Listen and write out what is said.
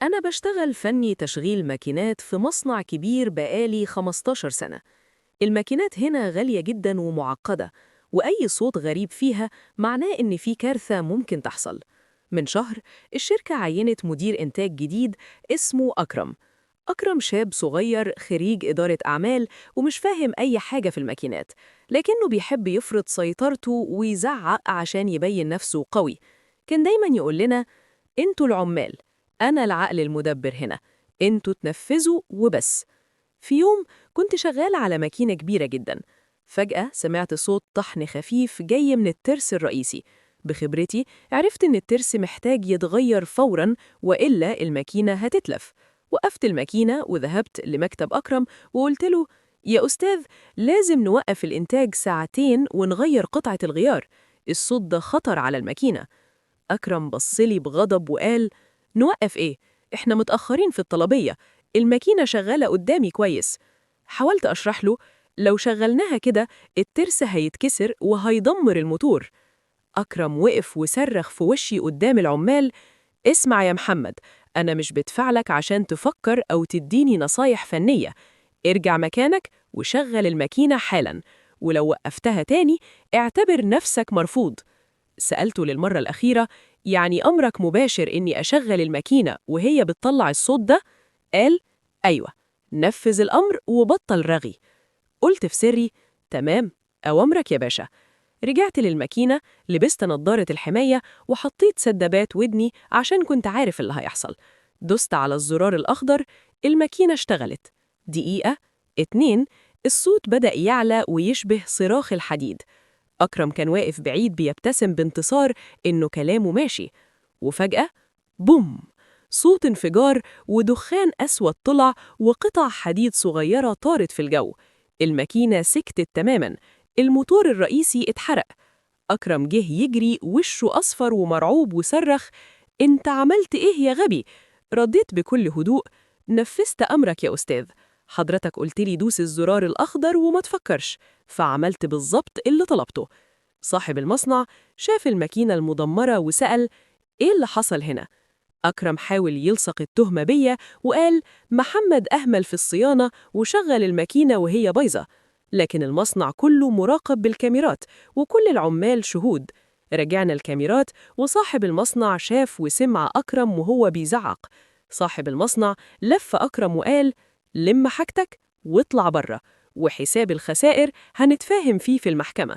أنا بشتغل فني تشغيل ماكينات في مصنع كبير بقالي 15 سنة. الماكينات هنا غالية جدا ومعقدة، وأي صوت غريب فيها معناه إن في كارثة ممكن تحصل. من شهر الشركة عينت مدير إنتاج جديد اسمه أكرم. أكرم شاب صغير خريج إدارة أعمال ومش فاهم أي حاجة في الماكينات، لكنه بيحب يفرض سيطرته ويزعق عشان يبين نفسه قوي. كان دايما يقول لنا: انتوا العمال، أنا العقل المدبر هنا، انتوا تنفذوا وبس. في يوم كنت شغال على ماكينة كبيرة جدا، فجأة سمعت صوت طحن خفيف جاي من الترس الرئيسي. بخبرتي عرفت إن الترس محتاج يتغير فوراً، وإلا الماكينة هتتلف. وقفت الماكينة وذهبت لمكتب أكرم وقلت له: يا أستاذ، لازم نوقف الإنتاج ساعتين ونغير قطعة الغيار، الصوت ده خطر على الماكينة. أكرم بصلي بغضب وقال: نوقف إيه؟ إحنا متأخرين في الطلبية، الماكينة شغالة قدامي كويس. حاولت أشرح له: لو شغلناها كده الترس هيتكسر وهيدمر الموتور. أكرم وقف وصرخ في وشي قدام العمال: اسمع يا محمد، أنا مش بدفعلك عشان تفكر أو تديني نصايح فنية. ارجع مكانك وشغل الماكينة حالا، ولو وقفتها تاني اعتبر نفسك مرفوض. سألته للمرة الأخيرة: يعني أمرك مباشر إني أشغل الماكينة وهي بتطلع الصوت ده؟ قال: أيوة، نفذ الأمر وبطل رغي. قلت في سري: تمام، أوامرك يا باشا. رجعت للماكينة، لبست نظارة الحماية وحطيت سدبات ودني عشان كنت عارف اللي هيحصل. دست على الزرار الأخضر، الماكينة اشتغلت. دقيقة، اتنين، الصوت بدأ يعلى ويشبه صراخ الحديد. أكرم كان واقف بعيد بيبتسم بانتصار إنه كلامه ماشي. وفجأة، بوم! صوت انفجار ودخان أسود طلع وقطع حديد صغيرة طارت في الجو. الماكينة سكتت تماماً، الموتور الرئيسي اتحرق. أكرم جه يجري وشه أصفر ومرعوب وصرخ: أنت عملت إيه يا غبي؟ رديت بكل هدوء: نفذت أمرك يا أستاذ، حضرتك قلت لي دوس الزرار الأخضر وما تفكرش، فعملت بالظبط اللي طلبته. صاحب المصنع شاف الماكينة المدمرة وسأل: إيه اللي حصل هنا؟ أكرم حاول يلصق التهمة بيا وقال: محمد أهمل في الصيانة وشغل الماكينة وهي بايظة. لكن المصنع كله مراقب بالكاميرات وكل العمال شهود. رجعنا الكاميرات وصاحب المصنع شاف وسمع أكرم وهو بيزعق. صاحب المصنع لف أكرم وقال: لم حاجتك واطلع بره، وحساب الخسائر هنتفاهم فيه في المحكمة.